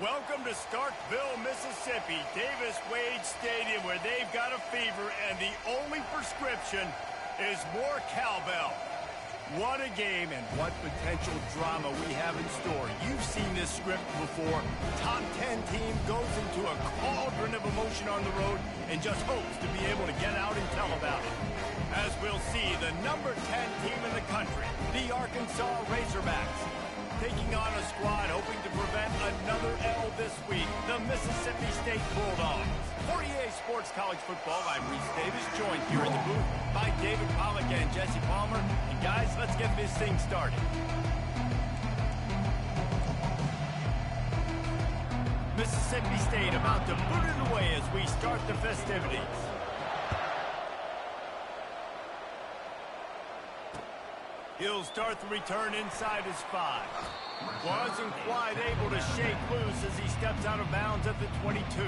Welcome to Starkville, Mississippi, Davis Wade Stadium, where they've got a fever, and the only prescription is more cowbell. What a game and what potential drama we have in store. You've seen this script before. Top 10 team goes into a cauldron of emotion on the road and just hopes to be able to get out and tell about it. As we'll see, the number 10 team in the country, the Arkansas Razorbacks, taking on a squad hoping to prevent another L this week, the Mississippi State Bulldogs. For EA Sports College Football, I'm Reese Davis, joined here in the booth by David Pollack and Jesse Palmer. And guys, let's get this thing started. Mississippi State about to boot it away as we start the festivities. He'll start the return inside his 5. Wasn't quite able to shake loose as he steps out of bounds at the 22.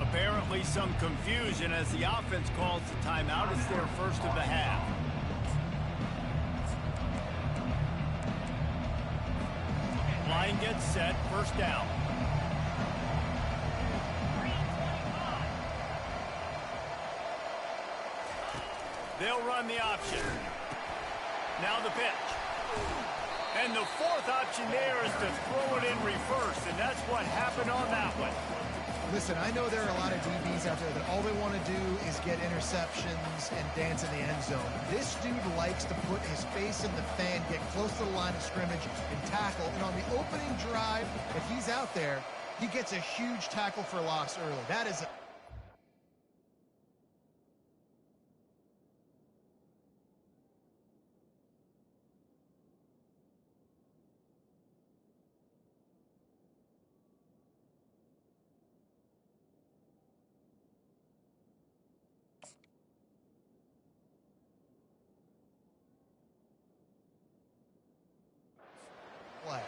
Apparently some confusion as the offense calls the timeout. It's their first of the half. Line gets set, first down. They'll run the option. Now the pitch. And the fourth option there is to throw it in reverse, and that's what happened on that one. Listen, I know there are a lot of DBs out there that all they want to do is get interceptions and dance in the end zone. This dude likes to put his face in the fan, get close to the line of scrimmage, and tackle. And on the opening drive, if he's out there, he gets a huge tackle for loss early. That is a... play.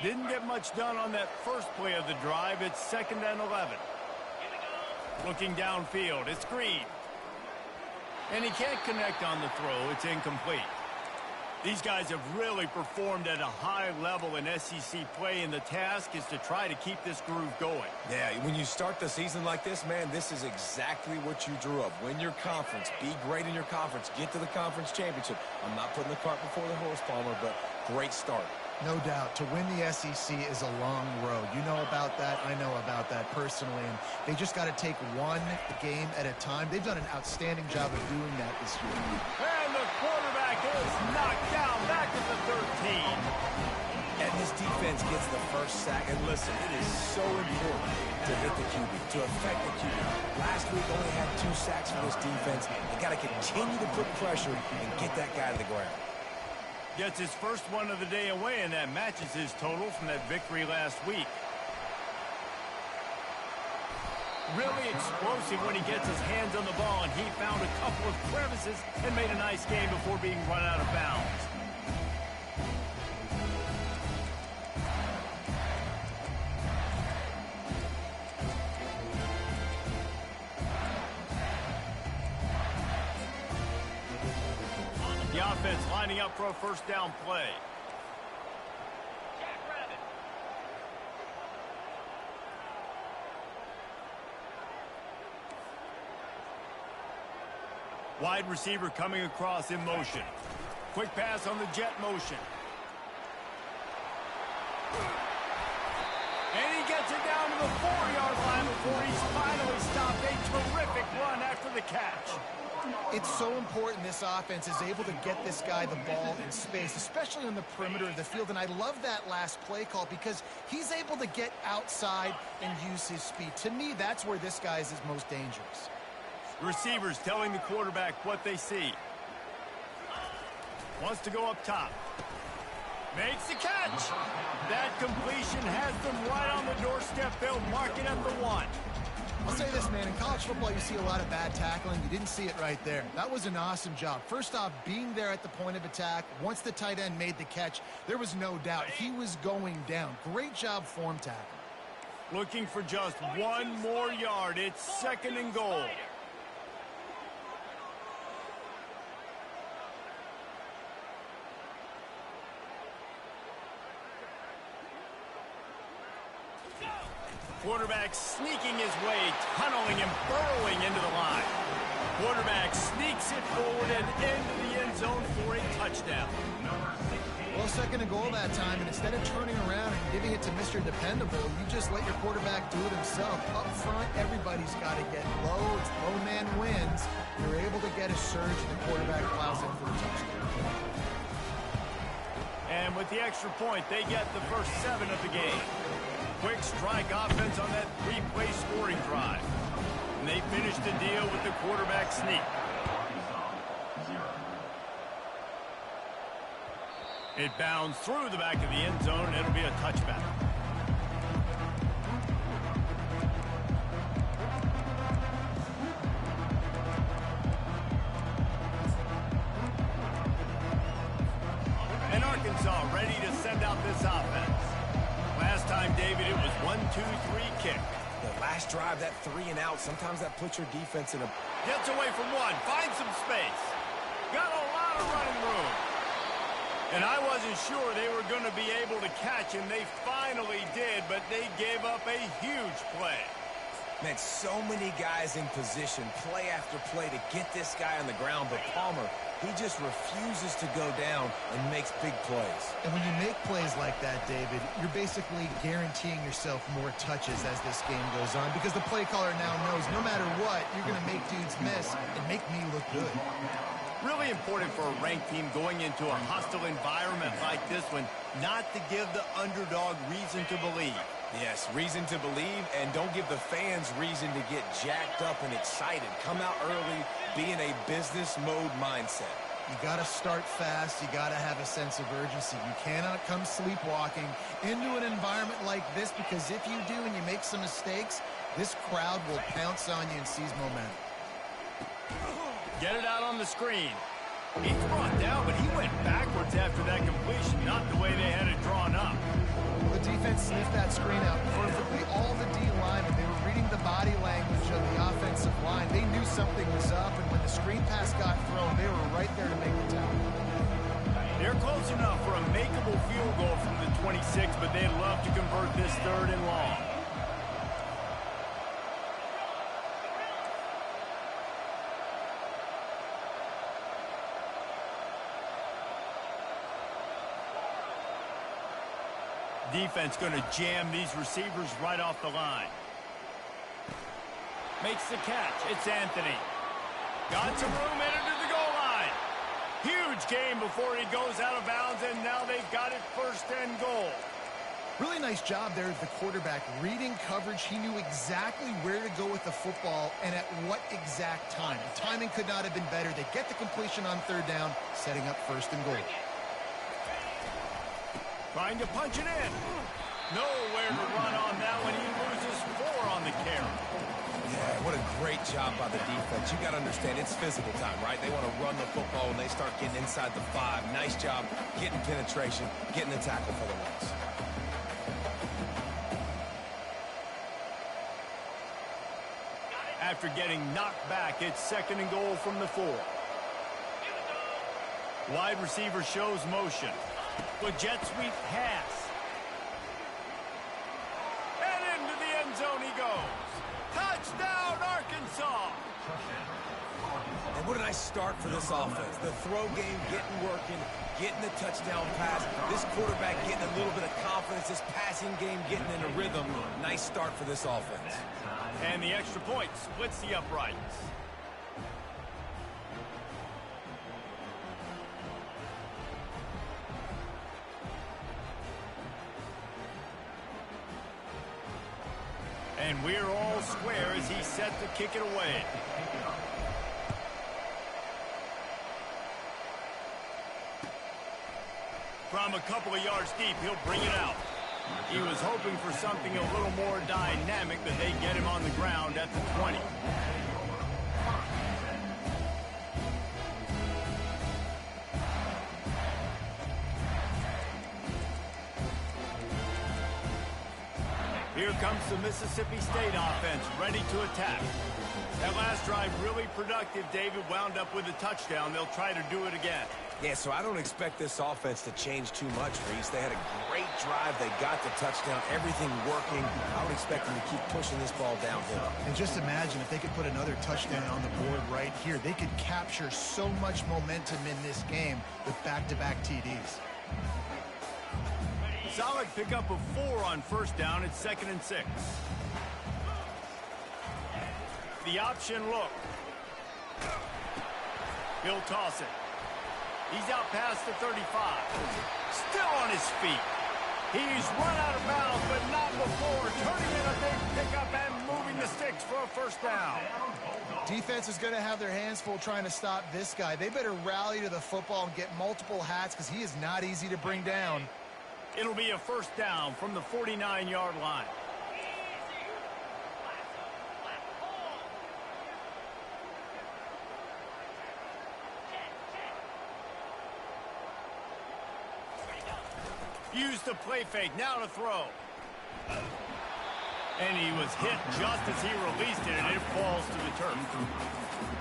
Didn't get much done on that first play of the drive. It's 2nd and 11. Looking downfield, it's Green. And he can't connect on the throw. It's incomplete. These guys have really performed at a high level in SEC play, and the task is to try to keep this groove going. Yeah, when you start the season like this, man, this is exactly what you drew up. Win your conference, be great in your conference, get to the conference championship. I'm not putting the cart before the horse, Palmer, but great start. No doubt. To win the SEC is a long road. You know about that. I know about that personally. And they just got to take one game at a time. They've done an outstanding job of doing that this year. And the quarterback is knocked down back at the 13. And this defense gets the first sack. And listen, it is so important to hit the QB, to affect the QB. Last week only had 2 sacks for this defense. They got to continue to put pressure and get that guy to the ground. Gets his first one of the day away, and that matches his total from that victory last week. Really explosive when he gets his hands on the ball, and he found a couple of crevices and made a nice game before being run out of bounds. The offense lining up for a first down play. Wide receiver coming across in motion. Quick pass on the jet motion. And he gets it down to the 4-yard line before he's finally stopped. A terrific run after the catch. It's so important this offense is able to get this guy the ball in space, especially on the perimeter of the field. And I love that last play call because he's able to get outside and use his speed. To me, that's where this guy is his most dangerous. Receivers telling the quarterback what they see. Wants to go up top. Makes the catch. That completion has them right on the doorstep. They'll mark it at the 1. I'll say this, man. In college football, you see a lot of bad tackling. You didn't see it right there. That was an awesome job. First off, being there at the point of attack. Once the tight end made the catch, there was no doubt he was going down. Great job form tackle. Looking for just 1 more yard. It's 2nd and goal. Quarterback sneaking his way, tunneling and burrowing into the line. Quarterback sneaks it forward and into the end zone for a touchdown. Well, 2nd and goal that time, and instead of turning around and giving it to Mr. Dependable, you just let your quarterback do it himself. Up front, everybody's got to get low. It's low man wins. You're able to get a surge, and the quarterback plows in for a touchdown. And with the extra point, they get the first 7 of the game. Quick strike offense on that 3-play scoring drive. And they finish the deal with the quarterback sneak. It bounds through the back of the end zone, and it'll be a touchback. And Arkansas ready to send out this offense. Last time, David, it was 1-2-3 kick. The last drive, that 3 and out, sometimes that puts your defense in a... Gets away from 1, finds some space. Got a lot of running room. And I wasn't sure they were going to be able to catch him. They finally did, but they gave up a huge play. Man, so many guys in position, play after play to get this guy on the ground, but Palmer, he just refuses to go down and makes big plays. And when you make plays like that, David, you're basically guaranteeing yourself more touches as this game goes on, because the play caller now knows no matter what, you're going to make dudes miss and make me look good. Really important for a ranked team going into a hostile environment like this one, not to give the underdog reason to believe. Yes, reason to believe, and don't give the fans reason to get jacked up and excited. Come out early, be in a business mode mindset. You got to start fast. You got to have a sense of urgency. You cannot come sleepwalking into an environment like this, because if you do and you make some mistakes, this crowd will pounce on you and seize momentum. Get it out on the screen. He's brought down, but he went backwards after that completion, not the way they had it drawn up. Well, the defense sniffed that screen out perfectly. All the D linemen, they were reading the body language of the offensive line. They knew something was up, and when the screen pass got thrown, they were right there to make the tackle. They're close enough for a makeable field goal from the 26, but they'd love to convert this 3rd and long. Defense going to jam these receivers right off the line. Makes the catch. It's Anthony. Got some room, headed to the goal line. Huge game before he goes out of bounds, and now they've got it 1st and goal. Really nice job there of the quarterback. Reading coverage, he knew exactly where to go with the football and at what exact time. The timing could not have been better. They get the completion on 3rd down, setting up 1st and goal. Trying to punch it in. Nowhere to run on that one. He loses 4 on the carry. Yeah, what a great job by the defense. You got to understand, it's physical time, right? They want to run the football when they start getting inside the 5. Nice job getting penetration, getting the tackle for the loss. After getting knocked back, it's 2nd and goal from the 4. Wide receiver shows motion. With jet sweep pass. And into the end zone he goes. Touchdown, Arkansas! And what a nice start for this offense. The throw game getting working, getting the touchdown pass. This quarterback getting a little bit of confidence. This passing game getting in a rhythm. Nice start for this offense. And the extra point splits the uprights. And we're all square as he's set to kick it away. From a couple of yards deep, he'll bring it out. He was hoping for something a little more dynamic, but they get him on the ground at the 20. Here comes the Mississippi State offense, ready to attack. That last drive really productive. David wound up with a touchdown. They'll try to do it again. Yeah, so I don't expect this offense to change too much, Reese. They had a great drive. They got the touchdown. Everything working. I would expect them to keep pushing this ball downhill. And just imagine if they could put another touchdown on the board right here. They could capture so much momentum in this game with back-to-back TDs. Solid pickup of 4 on first down. It's 2nd and 6. The option look. He'll toss it. He's out past the 35. Still on his feet. He's run out of bounds, but not before. Turning in a big pickup and moving the sticks for a first down. Defense is going to have their hands full trying to stop this guy. They better rally to the football and get multiple hats because he is not easy to bring down. It'll be a first down from the 49-yard line. Use the play fake, now to throw. And he was hit just as he released it, and it falls to the turf.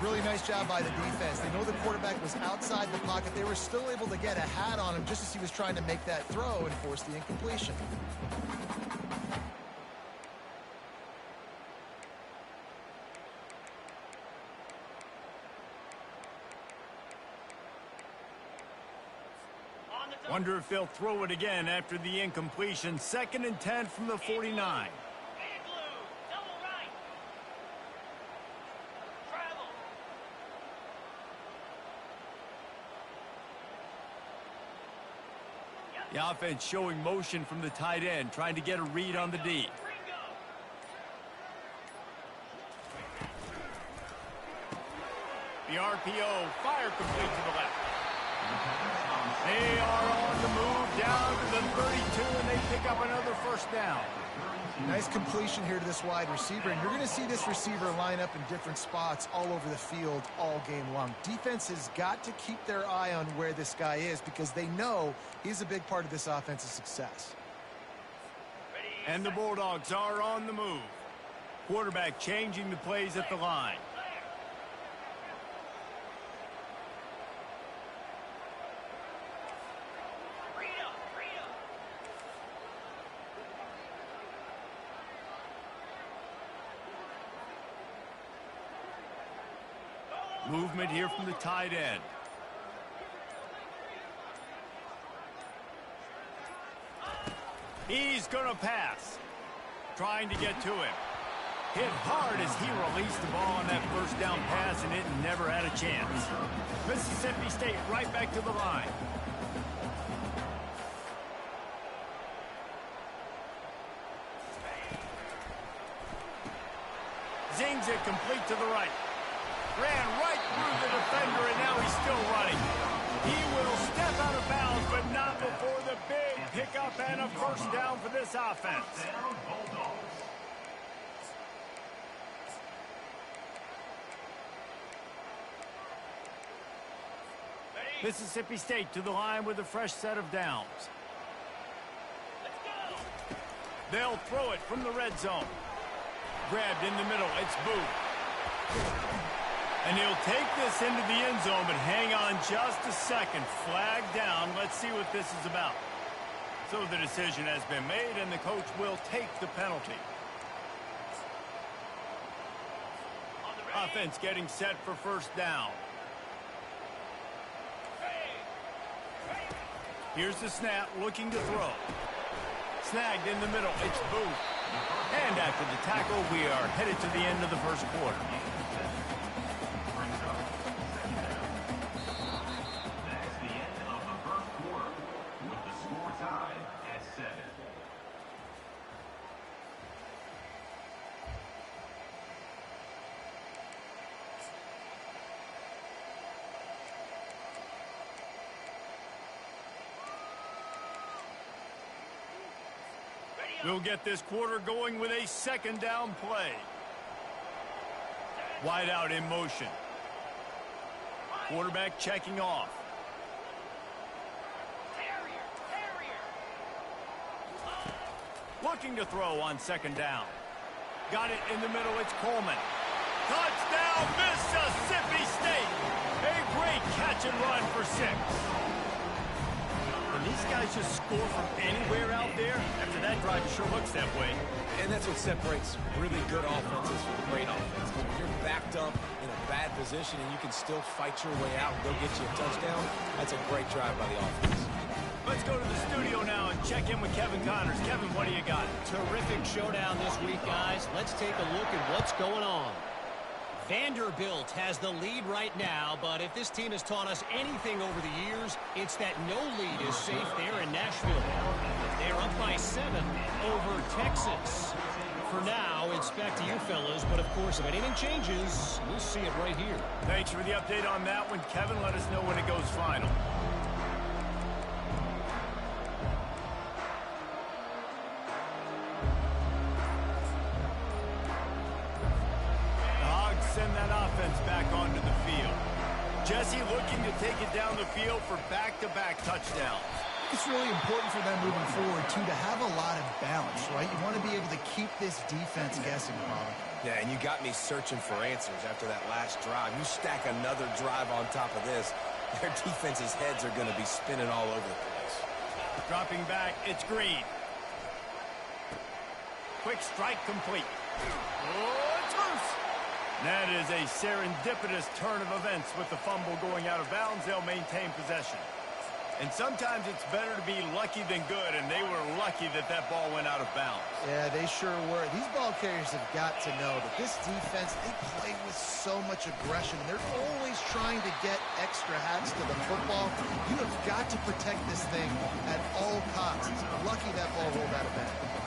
Really nice job by the defense. They know the quarterback was outside the pocket. They were still able to get a hat on him just as he was trying to make that throw and force the incompletion. Wonder if they'll throw it again after the incompletion. 2nd and 10 from the 49. The offense showing motion from the tight end, trying to get a read on the D. The RPO, fire complete to the left. They are on the move down to the 32, and they pick up another first down. Nice completion here to this wide receiver, and you're going to see this receiver line up in different spots all over the field all game long. Defense has got to keep their eye on where this guy is because they know he's a big part of this offense's success. And the Bulldogs are on the move. Quarterback changing the plays at the line. Movement here from the tight end. He's going to pass. Trying to get to him. Hit hard as he released the ball on that first down pass, and it never had a chance. Mississippi State right back to the line. Zings it complete to the right. Ran right through the defender, and now he's still running. He will step out of bounds, but not before the big pickup and a first down for this offense. Mississippi State to the line with a fresh set of downs. They'll throw it from the red zone. Grabbed in the middle, it's Booth. And he'll take this into the end zone, but hang on just a second. Flag down. Let's see what this is about. So the decision has been made, and the coach will take the penalty. Offense getting set for first down. Here's the snap, looking to throw. Snagged in the middle. It's Booth. And after the tackle, we are headed to the end of the first quarter. We'll get this quarter going with a second down play. Wide out in motion. Quarterback checking off. Looking to throw on second down. Got it in the middle. It's Coleman. Touchdown, Mississippi State. A great catch and run for 6. Can these guys just score from anywhere out there? After that drive, it sure looks that way. And that's what separates really good offenses from great offenses. When you're backed up in a bad position and you can still fight your way out and go get you a touchdown, that's a great drive by the offense. Let's go to the studio now and check in with Kevin Connors. Kevin, what do you got? Terrific showdown this week, guys. Let's take a look at what's going on. Vanderbilt has the lead right now, but if this team has taught us anything over the years, it's that no lead is safe there in Nashville. They're up by 7 over Texas. For now, it's back to you fellas, but of course, if anything changes, we'll see it right here. Thanks for the update on that one, Kevin. Let us know when it goes final. Send that offense back onto the field. Jesse looking to take it down the field for back-to-back touchdowns. It's really important for them moving forward, too, to have a lot of balance, right? You want to be able to keep this defense guessing, Bob. Yeah, and you got me searching for answers after that last drive. You stack another drive on top of this, their defense's heads are going to be spinning all over the place. Dropping back, it's Green. Quick strike complete. Oh, it's loose. That is a serendipitous turn of events with the fumble going out of bounds. They'll maintain possession. And sometimes it's better to be lucky than good, and they were lucky that that ball went out of bounds. Yeah, they sure were. These ball carriers have got to know that this defense, they play with so much aggression. They're always trying to get extra hats to the football. You have got to protect this thing at all costs. Lucky that ball rolled out of bounds.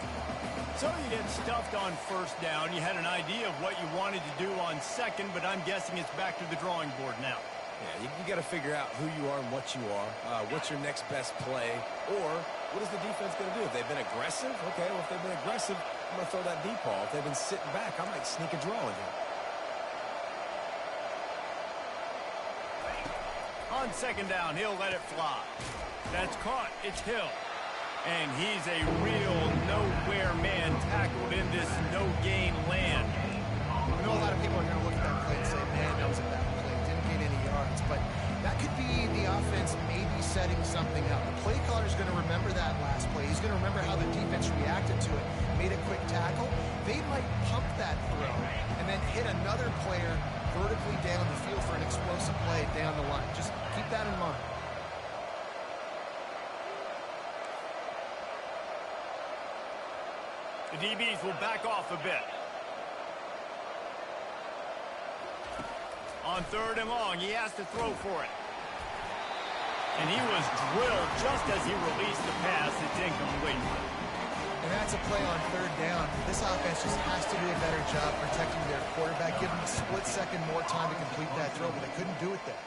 So you get stuffed on first down. You had an idea of what you wanted to do on second, but I'm guessing it's back to the drawing board now. Yeah, you got to figure out who you are and what you are. What's your next best play? Or what is the defense going to do? If they've been aggressive, okay, well, if they've been aggressive, I'm going to throw that deep ball. If they've been sitting back, I might sneak a draw in here. On second down, he'll let it fly. That's caught. It's Hill. And he's a real nowhere man tackled in this no-gain land. I know a lot of people are going to look at that play and say, man, that was a bad play. Didn't gain any yards. But that could be the offense maybe setting something up. The play caller is going to remember that last play. He's going to remember how the defense reacted to it, made a quick tackle. They might pump that throw and then hit another player vertically down the field for an explosive play down the line. Just keep that in mind. The DBs will back off a bit. On third and long, he has to throw for it. And he was drilled just as he released the pass. It's incomplete. And that's a play on third down. This offense just has to do a better job protecting their quarterback, give them a split second more time to complete that throw, but they couldn't do it there.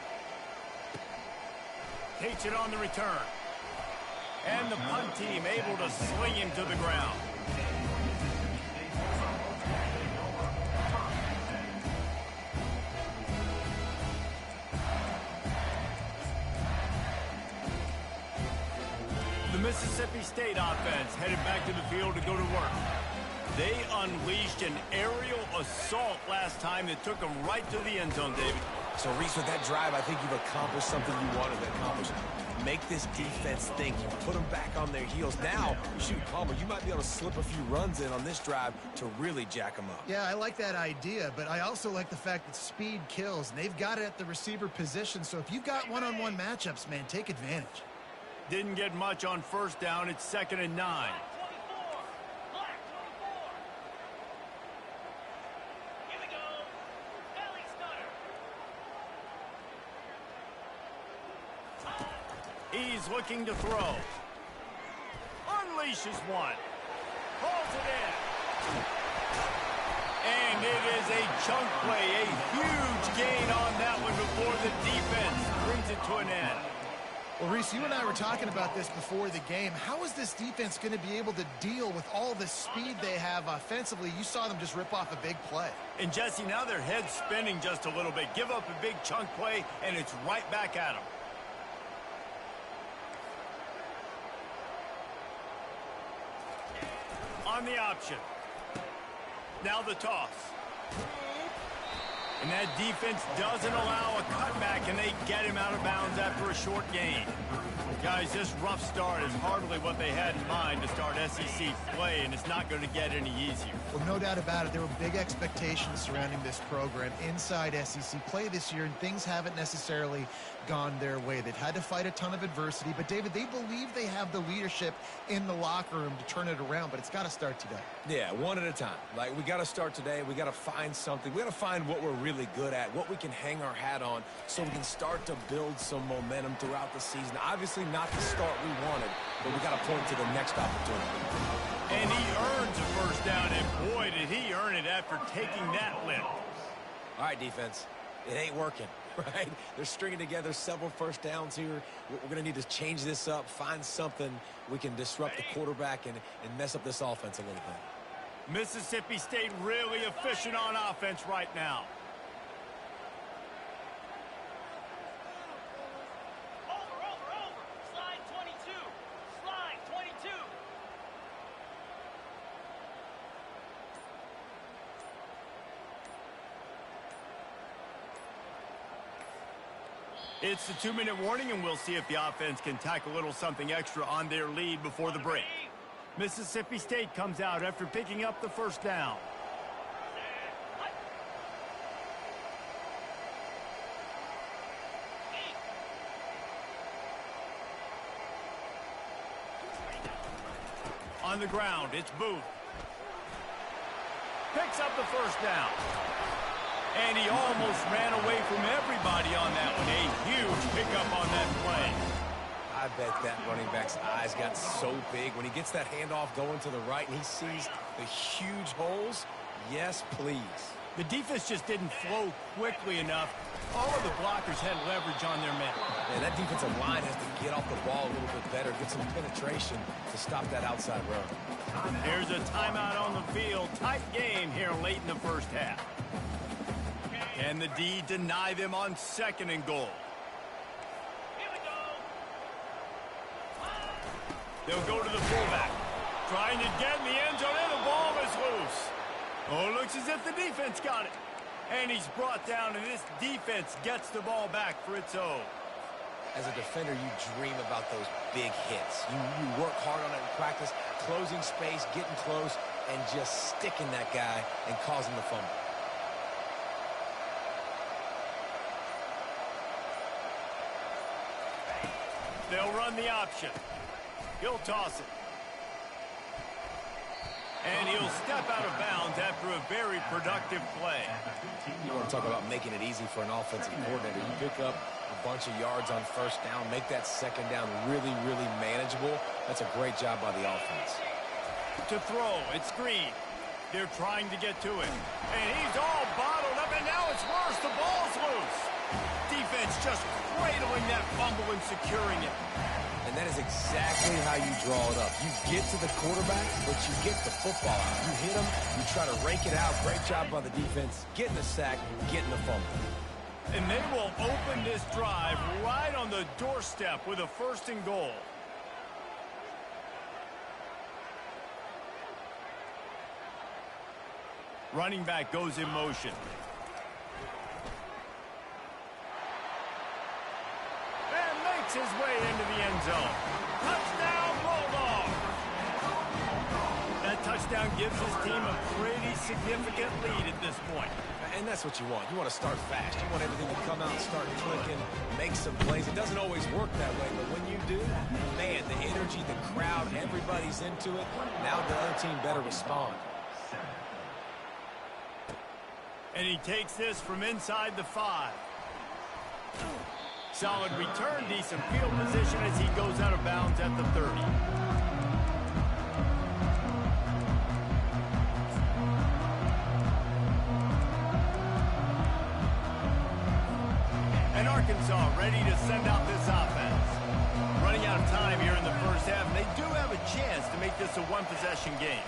Takes it on the return. And the punt team able to sling him to the ground. The Mississippi State offense headed back to the field to go to work. They unleashed an aerial assault last time that took them right to the end zone, David. So, Reese, with that drive, I think you've accomplished something you wanted to accomplish. Make this defense think. You put them back on their heels. Now, shoot, Palmer, you might be able to slip a few runs in on this drive to really jack them up. Yeah, I like that idea, but I also like the fact that speed kills, and they've got it at the receiver position. So if you've got one-on-one matchups, man, take advantage. Didn't get much on first down. It's 2nd and 9. He's looking to throw. Unleashes one. Pulls it in. And it is a chunk play. A huge gain on that one before the defense brings it to an end. Well, Reese, you and I were talking about this before the game. How is this defense going to be able to deal with all the speed they have offensively? You saw them just rip off a big play. And, Jesse, now their head's spinning just a little bit. Give up a big chunk play, and it's right back at them. On the option. Now the toss. And that defense doesn't allow a cutback, and they get him out of bounds after a short gain. Guys, this rough start is hardly what they had in mind to start SEC play, and it's not going to get any easier. Well, no doubt about it. There were big expectations surrounding this program inside SEC play this year, and things haven't necessarily gone their way. They've had to fight a ton of adversity, but, David, they believe they have the leadership in the locker room to turn it around, but it's got to start today. Yeah, one at a time. Like, we got to start today. We got to find something. We got to find what we're really good at, what we can hang our hat on so we can start to build some momentum throughout the season. Obviously not the start we wanted, but we got to point to the next opportunity. And he earns a first down, and boy, did he earn it after taking that lift. All right, defense, it ain't working, right? They're stringing together several first downs here. We're going to need to change this up, find something we can disrupt the quarterback and mess up this offense a little bit. Mississippi State really efficient on offense right now. It's the 2-minute warning, and we'll see if the offense can tack a little something extra on their lead before the break. Mississippi State comes out after picking up the first down. On the ground, it's Booth. Picks up the first down. And he almost ran away from everybody on that one. A huge pickup on that play. I bet that running back's eyes got so big when he gets that handoff going to the right and he sees the huge holes. Yes, please. The defense just didn't flow quickly enough. All of the blockers had leverage on their men. Yeah, that defensive line has to get off the ball a little bit better, get some penetration to stop that outside run. Here's a timeout on the field. Tight game here late in the first half. Can the D deny them on 2nd and goal? Here we go. They'll go to the fullback. Trying to get in the end zone, and the ball is loose. Oh, it looks as if the defense got it. And he's brought down, and this defense gets the ball back for its own. As a defender, you dream about those big hits. You work hard on it in practice, closing space, getting close, and just sticking that guy and causing the fumble. They'll run the option. He'll toss it. And he'll step out of bounds after a very productive play. You want to talk about making it easy for an offensive coordinator. You pick up a bunch of yards on first down, make that 2nd down really, really manageable. That's a great job by the offense. To throw, it's Green. They're trying to get to him. And he's all bottled up, and now it's worse. The ball's loose. Defense just cradling that fumble and securing it. And that is exactly how you draw it up. You get to the quarterback, but you get the football out. You hit him, you try to rake it out. Great job by the defense, getting the sack, getting the fumble. And they will open this drive right on the doorstep with a 1st and goal. Running back goes in motion. And makes his way into the end zone. Touchdown, Bulldog! That touchdown gives his team a pretty significant lead at this point. And that's what you want. You want to start fast. You want everything to come out and start clicking, make some plays. It doesn't always work that way, but when you do, man, the energy, the crowd, everybody's into it. Now the other team better respond. And he takes this from inside the 5. Solid return, decent field position as he goes out of bounds at the 30. And Arkansas ready to send out this offense. Running out of time here in the first half, and they do have a chance to make this a one-possession game.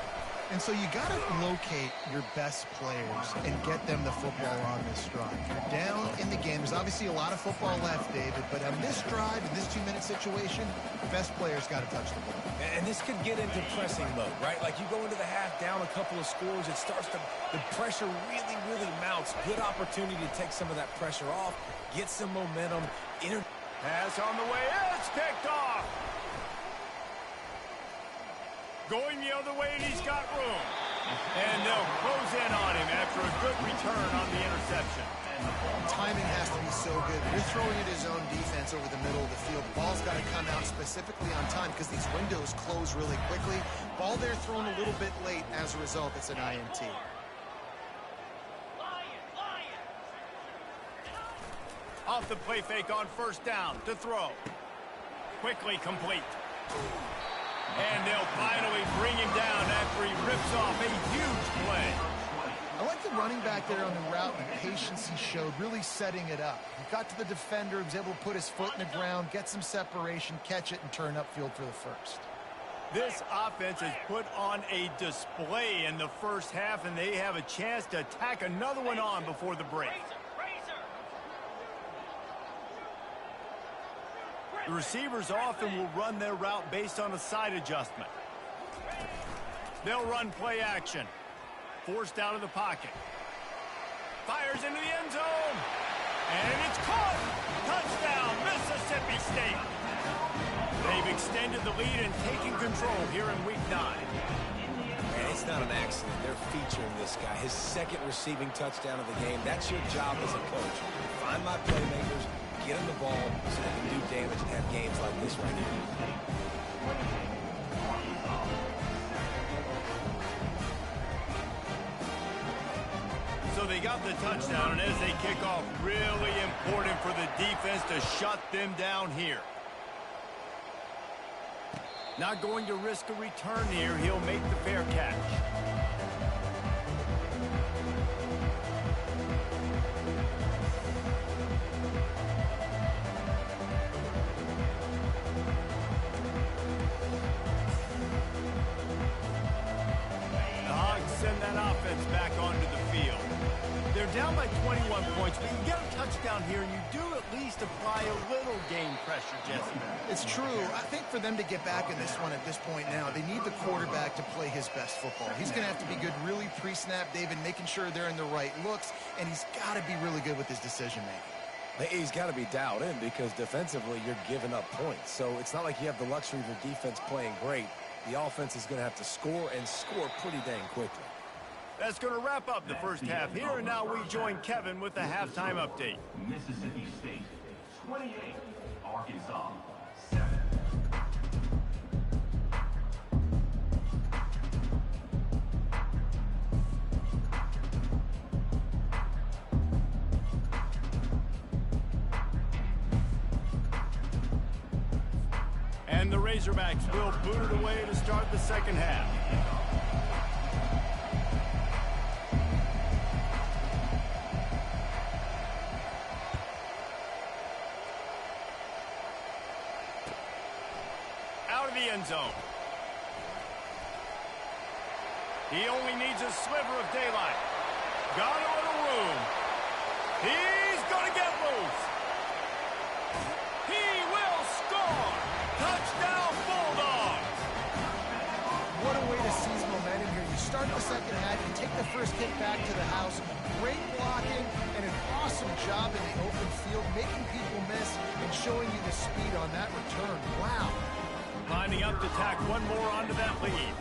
And so you got to locate your best players and get them the football on this drive. You're down in the game. There's obviously a lot of football left, David, but on this drive, in this 2-minute situation, the best players got to touch the ball. And this could get into pressing mode, right? Like you go into the half down a couple of scores, it starts to, the pressure really, really mounts. Good opportunity to take some of that pressure off, get some momentum. Pass on the way, it's picked off. Going the other way, and he's got room. And they'll close in on him after a good return on the interception. Timing has to be so good. You're throwing at his own defense over the middle of the field. The ball's got to come out specifically on time because these windows close really quickly. Ball there thrown a little bit late. As a result, it's an INT. Off the play fake on first down to throw. Quickly complete. And they'll finally bring him down after he rips off a huge play. I like the running back there on the route and the patience he showed, really setting it up. He got to the defender, was able to put his foot in the ground, get some separation, catch it, and turn upfield for the first. This offense has put on a display in the first half, and they have a chance to tack another one on before the break. The receivers often will run their route based on a side adjustment. They'll run play action. Forced out of the pocket. Fires into the end zone. And it's caught. Touchdown, Mississippi State. They've extended the lead and taken control here in Week 9. And it's not an accident. They're featuring this guy. His second receiving touchdown of the game. That's your job as a coach. Find my playmakers. Get him the ball so they can do damage and have games like this right here. So they got the touchdown, and as they kick off, really important for the defense to shut them down here. Not going to risk a return here. He'll make the fair catch. Back onto the field. They're down by 21 points, but you get a touchdown here, and you do at least apply a little game pressure, Jesse. It's true. I think for them to get back in this one at this point now, they need the quarterback to play his best football. He's going to have to be good really pre-snap, David, making sure they're in the right looks, and he's got to be really good with his decision-making. He's got to be dialed in because defensively you're giving up points. So it's not like you have the luxury of your defense playing great. The offense is going to have to score and score pretty dang quickly. That's going to wrap up the first half here, and now we join Kevin with the halftime update. Mississippi State 28, Arkansas 7. And the Razorbacks will boot it away to start the second half. Out of the end zone. He only needs a sliver of daylight. Got a little room. He's going to get loose. He will score. Touchdown, Bulldogs. What a way to seize momentum here. You start the second half, you take the first kick back to the house. Great blocking and an awesome job in the open field, making people miss and showing you the speed on that return. Wow. Lining up to tack one more onto that lead.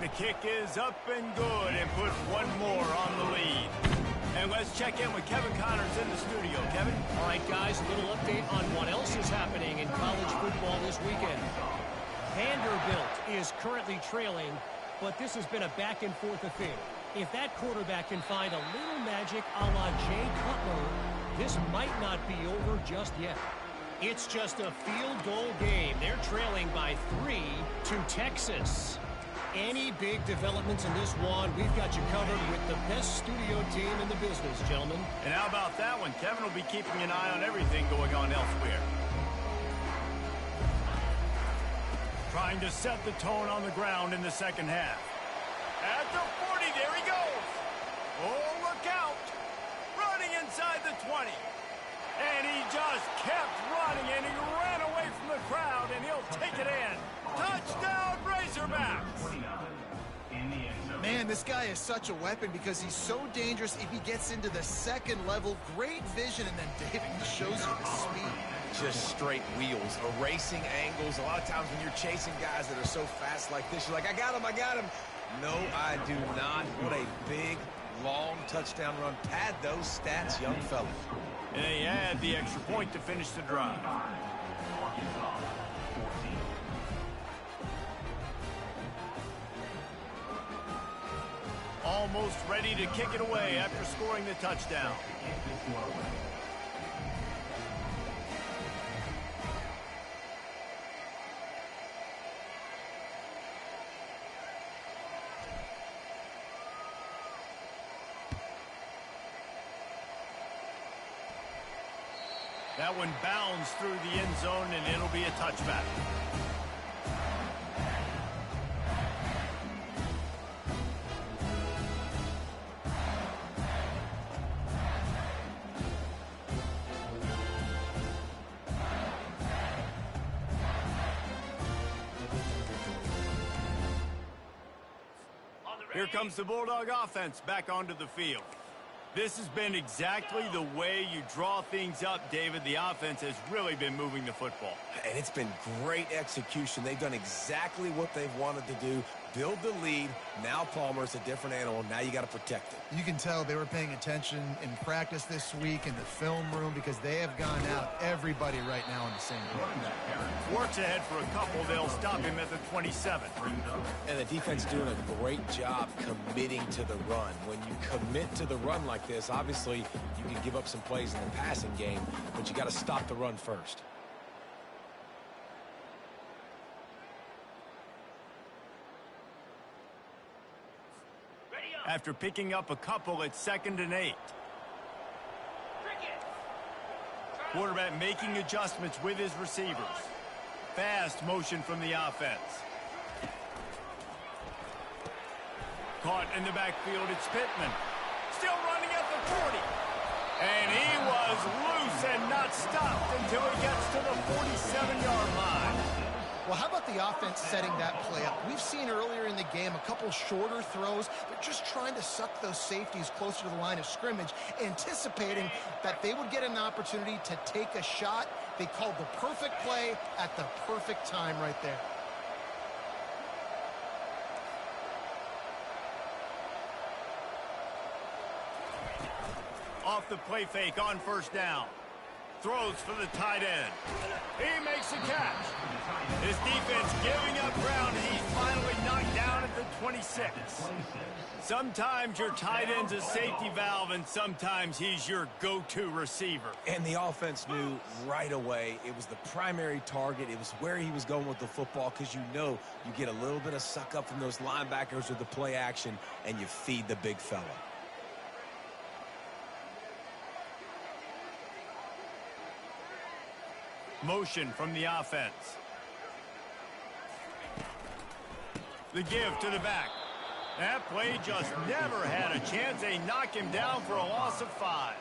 The kick is up and good and puts one more on the lead. And let's check in with Kevin Connors in the studio. Kevin? All right, guys, a little update on what else is happening in college football this weekend. Vanderbilt is currently trailing, but this has been a back-and-forth affair. If that quarterback can find a little magic a la Jay Cutler, this might not be over just yet. It's just a field goal game. They're trailing by 3 to Texas. Any big developments in this one, we've got you covered with the best studio team in the business, gentlemen. And how about that one? Kevin will be keeping an eye on everything going on elsewhere. Trying to set the tone on the ground in the second half. At the 40, there he goes. Oh, look out. Running inside the 20. And he just kept running, and he ran away from the crowd, and he'll take it in. Touchdown, Razorbacks. Man, this guy is such a weapon because he's so dangerous if he gets into the second level. Great vision, and then David shows you the speed. Just straight wheels, erasing angles. A lot of times when you're chasing guys that are so fast like this, you're like, I got him, I got him. No, I do not. What a big, long touchdown run. Pad those stats, young fella. And he had the extra point to finish the drive. Almost ready to kick it away after scoring the touchdown. That one bounds through the end zone, and it'll be a touchback. Here comes the Bulldog offense back onto the field. This has been exactly the way you draw things up, David. The offense has really been moving the football. And it's been great execution. They've done exactly what they've wanted to do. Build the lead. Now Palmer's a different animal. Now you got to protect it. You can tell they were paying attention in practice this week in the film room because they have gone out everybody right now on the same page. Works ahead for a couple. They'll stop him at the 27. And the defense doing a great job committing to the run. When you commit to the run like this, obviously you can give up some plays in the passing game, but you got to stop the run first. After picking up a couple at 2nd and 8. Quarterback making adjustments with his receivers. Fast motion from the offense. Caught in the backfield, it's Pittman. Still running at the 40. And he was loose and not stopped until he gets to the 47-yard line. Well, how about the offense setting that play up? We've seen earlier in the game a couple shorter throws. They're just trying to suck those safeties closer to the line of scrimmage, anticipating that they would get an opportunity to take a shot. They called the perfect play at the perfect time right there. Off the play fake on 1st down. Throws for the tight end. He makes a catch. His defense giving up ground, and he's finally knocked down at the 26. Sometimes your tight end's a safety valve, and sometimes he's your go-to receiver. And the offense knew right away it was the primary target. It was where he was going with the football because you know you get a little bit of suck up from those linebackers with the play action, and you feed the big fella. Motion from the offense. The give to the back. That play just never had a chance. They knock him down for a loss of 5.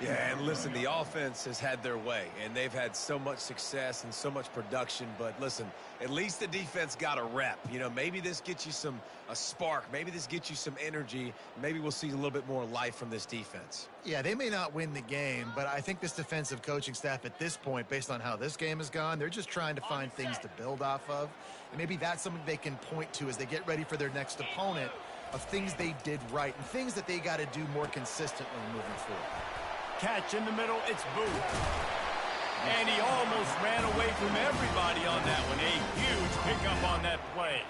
Yeah, and listen, the offense has had their way, and they've had so much success and so much production. But listen, at least the defense got a rep. You know, maybe this gets you a spark. Maybe this gets you some energy. Maybe we'll see a little bit more life from this defense. Yeah, they may not win the game, but I think this defensive coaching staff at this point, based on how this game has gone, they're just trying to find things to build off of. And maybe that's something they can point to as they get ready for their next opponent of things they did right and things that they got to do more consistently moving forward. Catch in the middle, it's Booth. And he almost ran away from everybody on that one. A huge pickup on that play.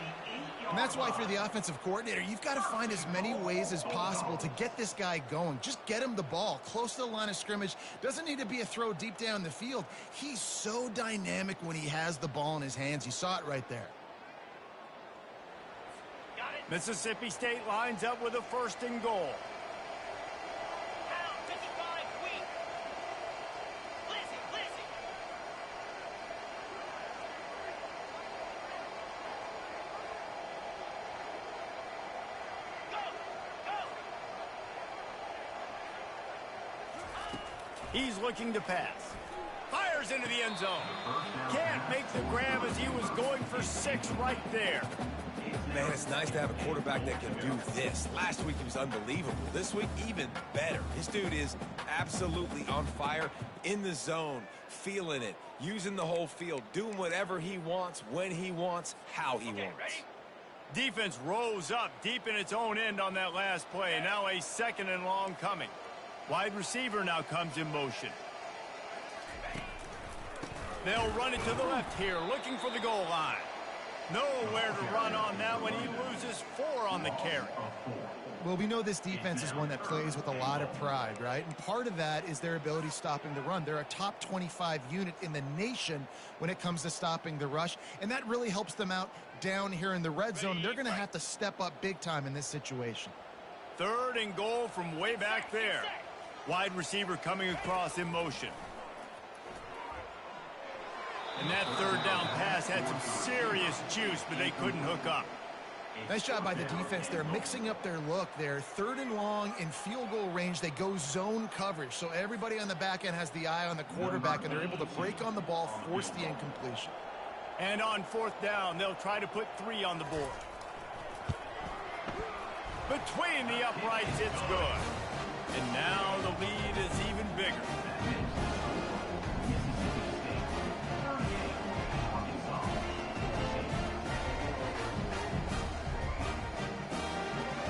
And that's why, if you're the offensive coordinator, you've got to find as many ways as possible to get this guy going. Just get him the ball close to the line of scrimmage. Doesn't need to be a throw deep down the field. He's so dynamic when he has the ball in his hands. You saw it right there. Mississippi State lines up with a 1st and goal. He's looking to pass. Fires into the end zone. Can't make the grab as he was going for 6 right there. Man, it's nice to have a quarterback that can do this. Last week he was unbelievable. This week, even better. This dude is absolutely on fire, in the zone, feeling it, using the whole field, doing whatever he wants, when he wants, how he wants. Defense rose up deep in its own end on that last play. Now a 2nd and long coming. Wide receiver now comes in motion. They'll run it to the left here, looking for the goal line. Nowhere to run on that one. He loses 4 on the carry. Well, we know this defense is one that plays with a lot of pride, right? And part of that is their ability stopping the run. They're a top 25 unit in the nation when it comes to stopping the rush, and that really helps them out down here in the red zone. They're going to have to step up big time in this situation. 3rd and goal from way back there. Wide receiver coming across in motion. And that 3rd down pass had some serious juice, but they couldn't hook up. Nice job by the defense. They're mixing up their look. They're 3rd and long in field goal range. They go zone coverage, so everybody on the back end has the eye on the quarterback, and they're able to break on the ball, force the incompletion. And on 4th down, they'll try to put 3 on the board. Between the uprights, it's good. And now the lead is even bigger.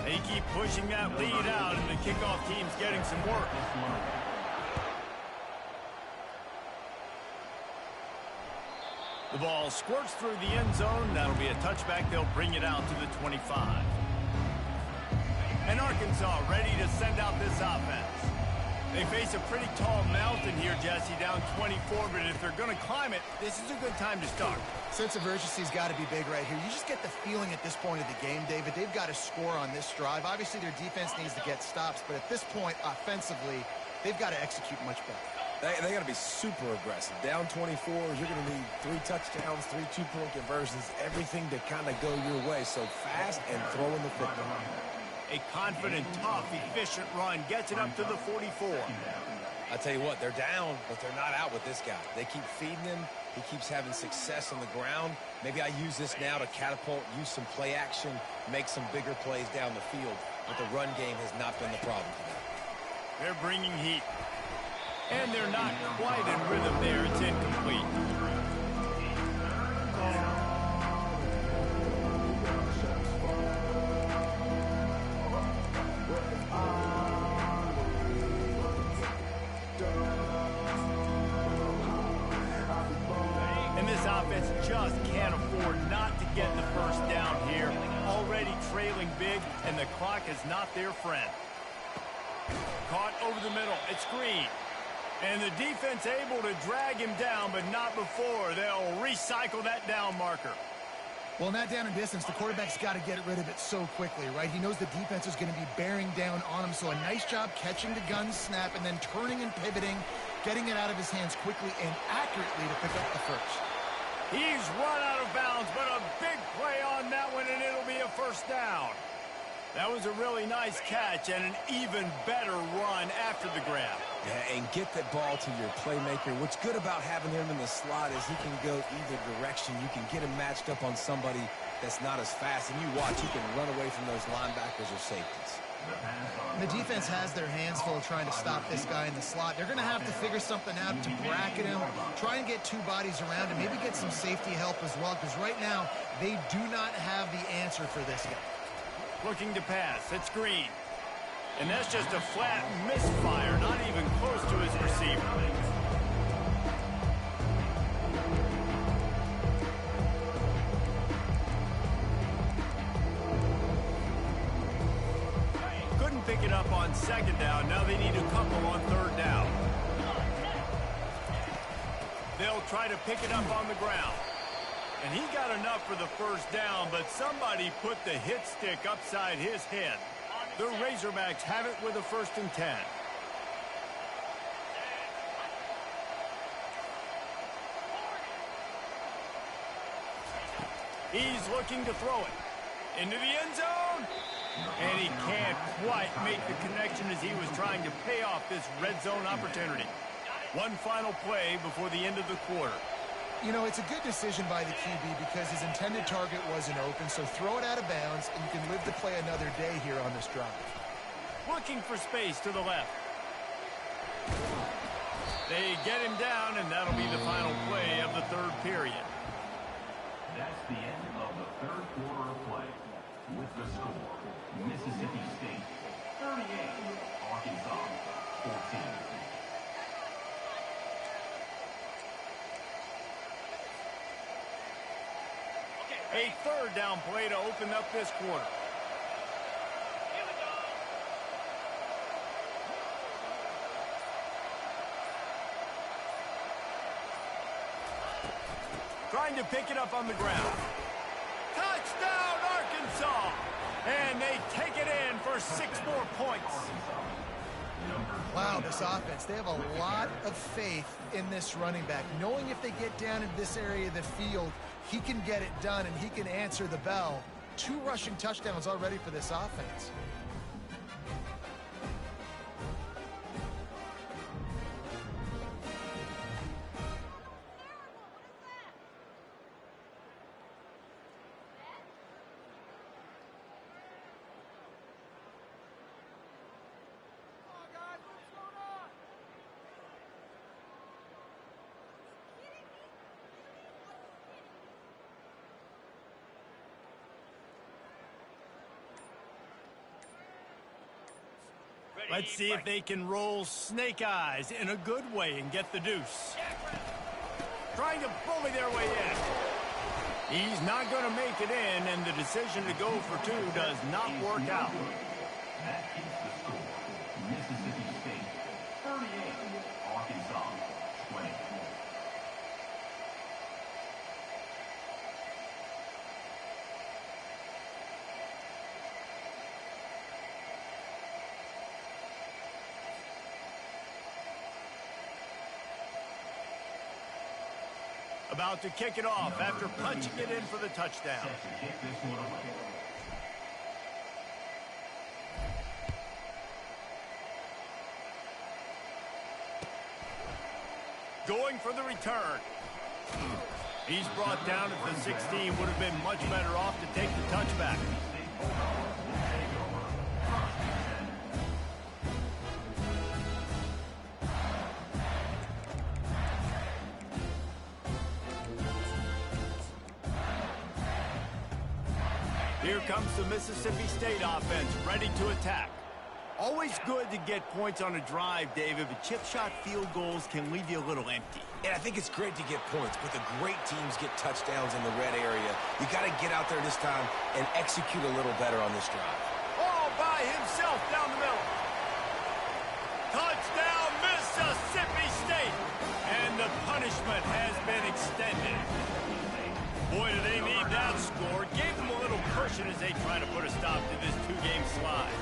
They keep pushing that lead out, and the kickoff team's getting some work. The ball squirts through the end zone. That'll be a touchback. They'll bring it out to the 25. And Arkansas ready to send out this offense. They face a pretty tall mountain here, Jesse, down 24, but if they're going to climb it, this is a good time to start. Sense of urgency's got to be big right here. You just get the feeling at this point of the game, David, they've got to score on this drive. Obviously, their defense needs to get stops, but at this point, offensively, they've got to execute much better. They got to be super aggressive. Down 24, you're going to need 3 touchdowns, 3 two-point conversions, everything to kind of go your way. So fast and throwing the football. A confident, tough, efficient run gets it up to the 44. I tell you what, they're down, but they're not out with this guy. They keep feeding him. He keeps having success on the ground. Maybe I use this now to catapult, use some play action, make some bigger plays down the field. But the run game has not been the problem today. They're bringing heat. And they're not quite in rhythm there. It's incomplete. And this offense just can't afford not to get the first down here. Already trailing big, and the clock is not their friend. Caught over the middle. It's Green. And the defense able to drag him down, but not before. They'll recycle that down marker. Well, in that down and distance, the quarterback's got to get rid of it so quickly, right? He knows the defense is going to be bearing down on him, so a nice job catching the gun snap and then turning and pivoting, getting it out of his hands quickly and accurately to pick up the first. He's run out of bounds, but a big play on that one, and it'll be a first down. That was a really nice catch and an even better run after the grab. Yeah, and get the ball to your playmaker. What's good about having him in the slot is he can go either direction. You can get him matched up on somebody that's not as fast, and you watch, he can run away from those linebackers or safeties. The defense has their hands full trying to stop this guy in the slot. They're going to have to figure something out to bracket him, try and get 2 bodies around him, maybe get some safety help as well, because right now they do not have the answer for this guy. Looking to pass. It's Green. And that's just a flat misfire, not even close to his receiver. Couldn't pick it up on 2nd down. Now they need a couple on 3rd down. They'll try to pick it up on the ground. And he got enough for the first down, but somebody put the hit stick upside his head. The Razorbacks have it with a 1st and 10. He's looking to throw it into the end zone. And he can't quite make the connection as he was trying to pay off this red zone opportunity. One final play before the end of the quarter. You know, it's a good decision by the QB because his intended target wasn't open, so throw it out of bounds, and you can live to play another day here on this drive. Looking for space to the left. They get him down, and that'll be the final play of the third period. That's the end of the third quarter of play. With the score, Mississippi State 38, Arkansas 14. A third down play to open up this quarter. Here we go. Trying to pick it up on the ground. Touchdown, Arkansas! And they take it in for 6 more points. Wow, this offense, they have a lot of faith in this running back, knowing if they get down in this area of the field, he can get it done and he can answer the bell. 2 rushing touchdowns already for this offense. Let's see if they can roll snake eyes in a good way and get the deuce. Trying to bully their way in. He's not going to make it in, and the decision to go for 2 does not work out. That keeps the score. Mississippi State 38, Arkansas 20. About to kick it off after punching it in for the touchdown. Set to kick this one away. Going for the return. He's brought down at the 16. Would have been much better off to take the touchback. Here comes the Mississippi State offense, ready to attack. Always good to get points on a drive, David, but chip shot field goals can leave you a little empty. And I think it's great to get points, but the great teams get touchdowns in the red area. You got to get out there this time and execute a little better on this drive. All by himself down the middle. Touchdown, Mississippi State! And the punishment has been extended. Boy, do they need that score. Gave them a little cushion as they try to put a stop to this 2-game slide.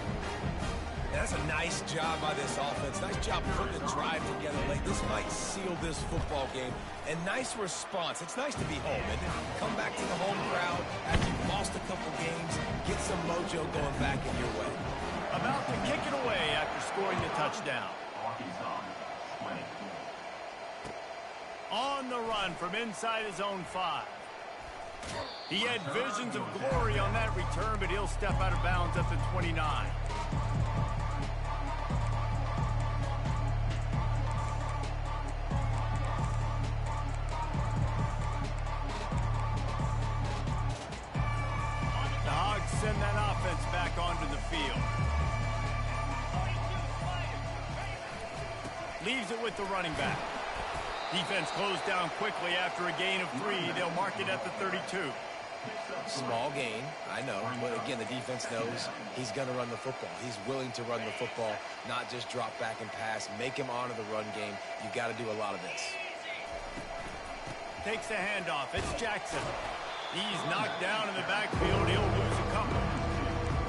That's a nice job by this offense. Nice job putting the drive together late. This might seal this football game. And nice response. It's nice to be home, and come back to the home crowd after you've lost a couple games. Get some mojo going back in your way. About to kick it away after scoring the touchdown. Arkansas 20. On the run from inside his own 5. He had visions of glory on that return, but he'll step out of bounds at the 29. The Hogs send that offense back onto the field. Leaves it with the running back. Defense closed down quickly after a gain of 3. They'll mark it at the 32. Small gain, I know. But again, the defense knows he's going to run the football. He's willing to run the football, not just drop back and pass. Make him honor the run game. You got to do a lot of this. Takes the handoff. It's Jackson. He's knocked down in the backfield. He'll lose a couple.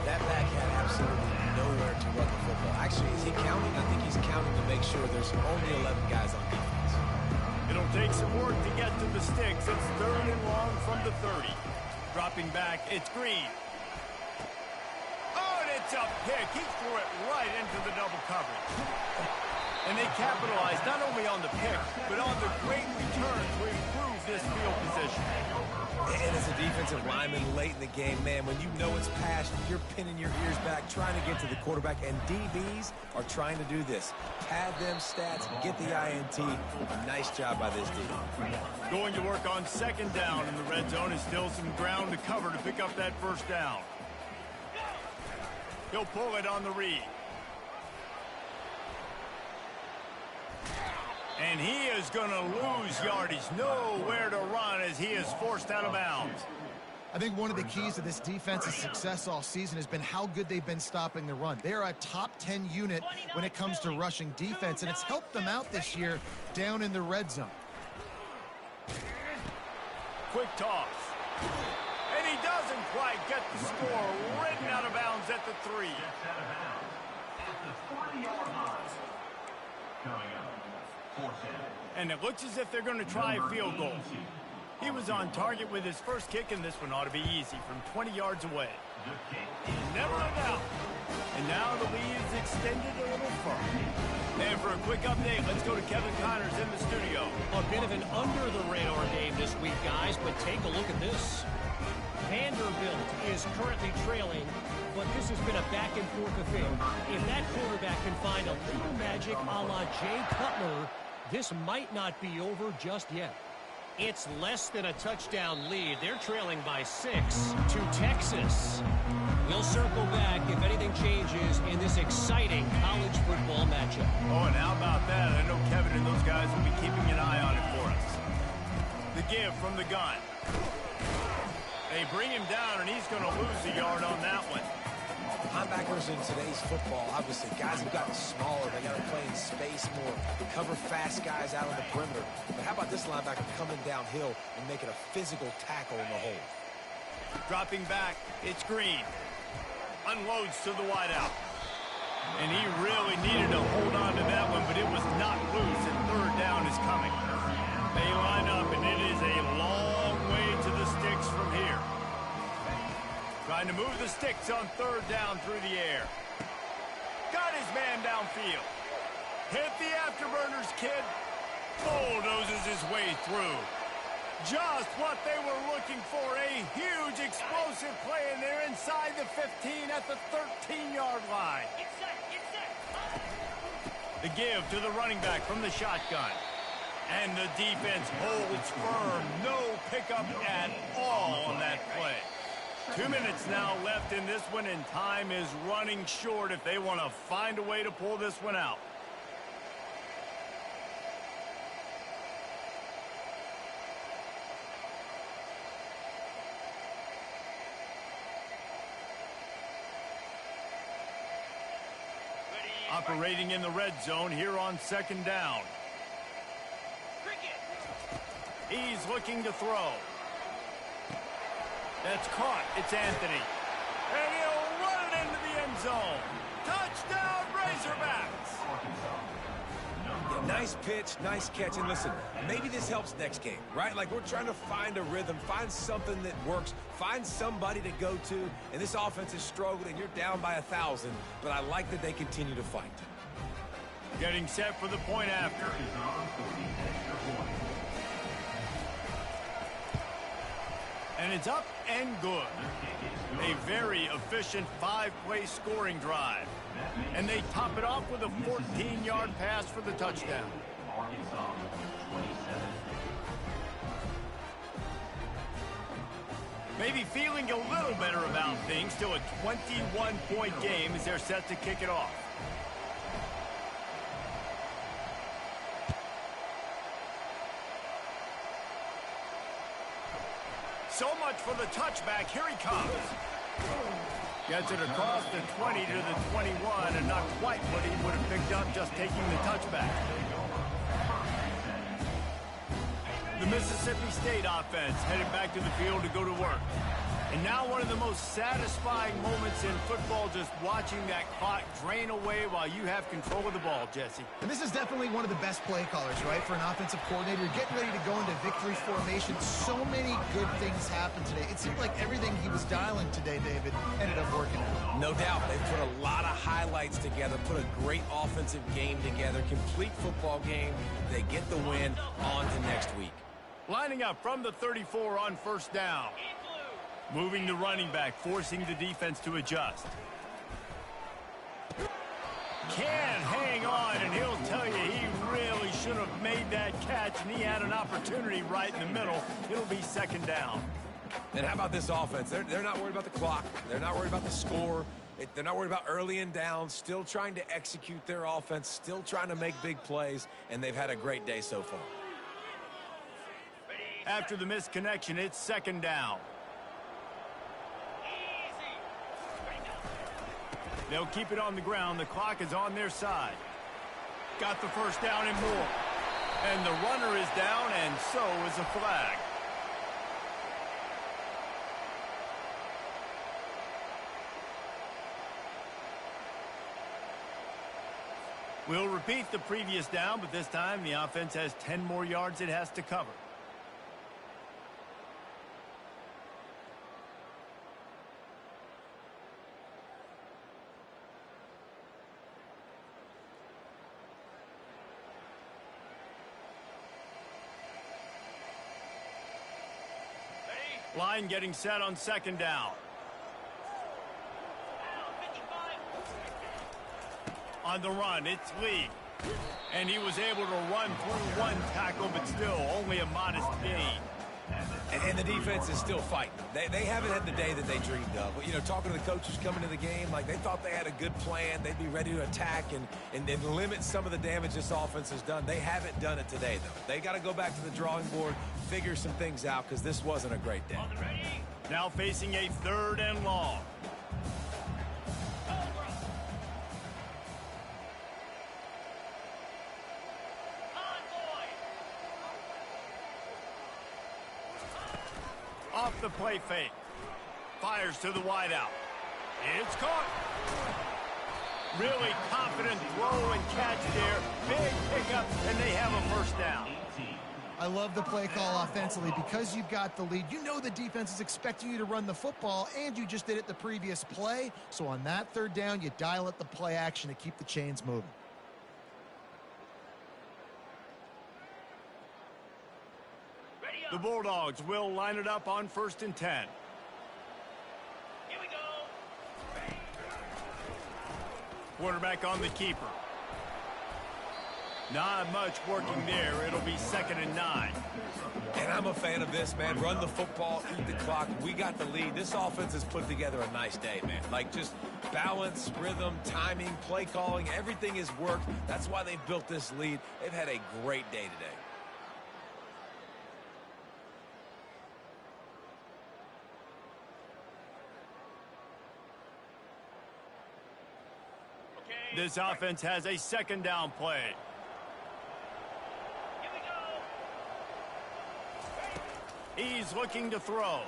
That back had absolutely nowhere to run the football. Actually, is he counting? I think he's counting to make sure there's only 11 guys on defense. It'll take some work to get to the sticks. It's 3rd and long from the 30. Dropping back, it's Green. Oh, and it's a pick. He threw it right into the double coverage. And they capitalized not only on the And as a defensive lineman late in the game, man, when you know it's passion, you're pinning your ears back, trying to get to the quarterback, and DBs are trying to do this. Pad them stats, get the INT. Nice job by this D. Going to work on second down in the red zone is still some ground to cover to pick up that first down. He'll pull it on the read. And he is going to lose yardage. Nowhere to run as he is forced out of bounds. I think one of the keys to this defense's success all season has been how good they've been stopping the run. They are a top 10 unit when it comes to rushing defense, and it's helped them out this year down in the red zone. Quick toss. And he doesn't quite get the score. Ridden out of bounds at the 3. Gets out of bounds at the 40-yard line. Coming up, fourth down. And it looks as if they're going to try a field goal. He was on target with his first kick, and this one ought to be easy from 20 yards away. Never a doubt. And now the lead is extended a little further. And for a quick update, let's go to Kevin Connors in the studio. A bit of an under-the-radar game this week, guys, but take a look at this. Vanderbilt is currently trailing, but this has been a back-and-forth affair. If that quarterback can find a little magic a la Jay Cutler, this might not be over just yet. It's less than a touchdown lead. They're trailing by 6 to Texas. We'll circle back if anything changes in this exciting college football matchup. Oh, and how about that? I know Kevin and those guys will be keeping an eye on it for us. The give from the gun. They bring him down, and he's going to lose a yard on that one. Linebackers in today's football, obviously, guys have gotten smaller. They got to play in space more, cover fast guys out on the perimeter. But how about this linebacker coming downhill and making a physical tackle in the hole? Dropping back, it's Green. Unloads to the wideout. And he really needed to hold on to that one, but it was not loose, and third down is coming. They line up, and it is a long way to the sticks from here. Trying to move the sticks on third down through the air. Got his man downfield. Hit the afterburners, kid. Bulldozes his way through. Just what they were looking for. A huge explosive play, and they're inside the 15 at the 13-yard line. Get set, get set. The give to the running back from the shotgun. And the defense holds firm. No pickup at all on that play. 2 minutes now left in this one, and time is running short if they want to find a way to pull this one out. Operating in the red zone here on second down. He's looking to throw. That's caught. It's Anthony. And he'll run it into the end zone. Touchdown, Razorbacks. Yeah, nice pitch, nice catch. And listen, maybe this helps next game, right? Like, we're trying to find a rhythm, find something that works, find somebody to go to. And this offense has struggled, and you're down by 1,000. But I like that they continue to fight. Getting set for the point after. And it's up and good. A very efficient 5-play scoring drive. And they top it off with a 14-yard pass for the touchdown. Maybe feeling a little better about things. Still a 21-point game as they're set to kick it off. So much for the touchback. Here he comes. Gets it across the 20 to the 21, and not quite what he would have picked up just taking the touchback. The Mississippi State offense headed back to the field to go to work. And now one of the most satisfying moments in football, just watching that clock drain away while you have control of the ball, Jesse. And this is definitely one of the best play callers, right, for an offensive coordinator. You're getting ready to go into victory formation. So many good things happened today. It seemed like everything he was dialing today, David, ended up working out. No doubt. They put a lot of highlights together, put a great offensive game together, complete football game. They get the win. On to next week. Lining up from the 34 on first down. Moving the running back, forcing the defense to adjust. Can hang on, and he'll tell you he really should have made that catch, and he had an opportunity right in the middle. It'll be second down. And how about this offense? They're not worried about the clock. They're not worried about the score. They're not worried about early and down. Still trying to execute their offense. Still trying to make big plays, and they've had a great day so far. After the missed connection, it's second down. They'll keep it on the ground. The clock is on their side. Got the first down and more. And the runner is down, and so is a flag. We'll repeat the previous down, but this time the offense has 10 more yards it has to cover. Line getting set on second down. On the run, it's Lee. And he was able to run through one tackle, but still only a modest gain. And the defense is still fighting. They haven't had the day that they dreamed of. You know, talking to the coaches coming to the game, like they thought they had a good plan. They'd be ready to attack and limit some of the damage this offense has done. They haven't done it today, though. They got to go back to the drawing board, figure some things out, because this wasn't a great day. Now facing a third and long. Off the play fake. Fires to the wideout. It's caught. Really confident throw and catch there. Big pickup, and they have a first down. I love the play call offensively because you've got the lead. You know the defense is expecting you to run the football, and you just did it the previous play. So on that third down, you dial up the play action to keep the chains moving. The Bulldogs will line it up on 1st and 10. Here we go. Quarterback on the keeper. Not much working there. It'll be 2nd and 9. And I'm a fan of this, man. Run the football, eat the clock. We got the lead. This offense has put together a nice day, man. Like just balance, rhythm, timing, play calling, everything has worked. That's why they've built this lead. They've had a great day today. This offense has a second down play. Here we go. He's looking to throw.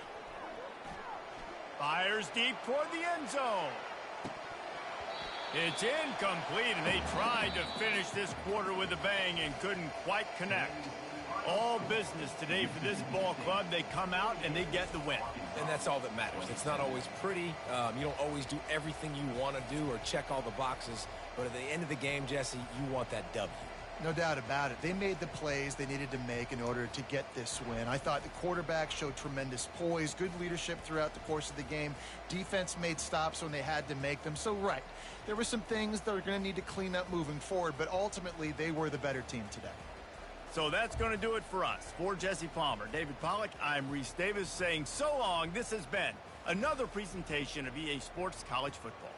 Fires deep toward the end zone. It's incomplete, and they tried to finish this quarter with a bang and couldn't quite connect. All business today for this ball club. They come out and they get the win. And that's all that matters. It's not always pretty. You don't always do everything you want to do or check all the boxes. But at the end of the game, Jesse, you want that W. No doubt about it. They made the plays they needed to make in order to get this win. I thought the quarterback showed tremendous poise, good leadership throughout the course of the game. Defense made stops when they had to make them. So, right, there were some things that are going to need to clean up moving forward, but ultimately they were the better team today. So that's going to do it for us. For Jesse Palmer, David Pollack, I'm Reese Davis saying so long. This has been another presentation of EA Sports College Football.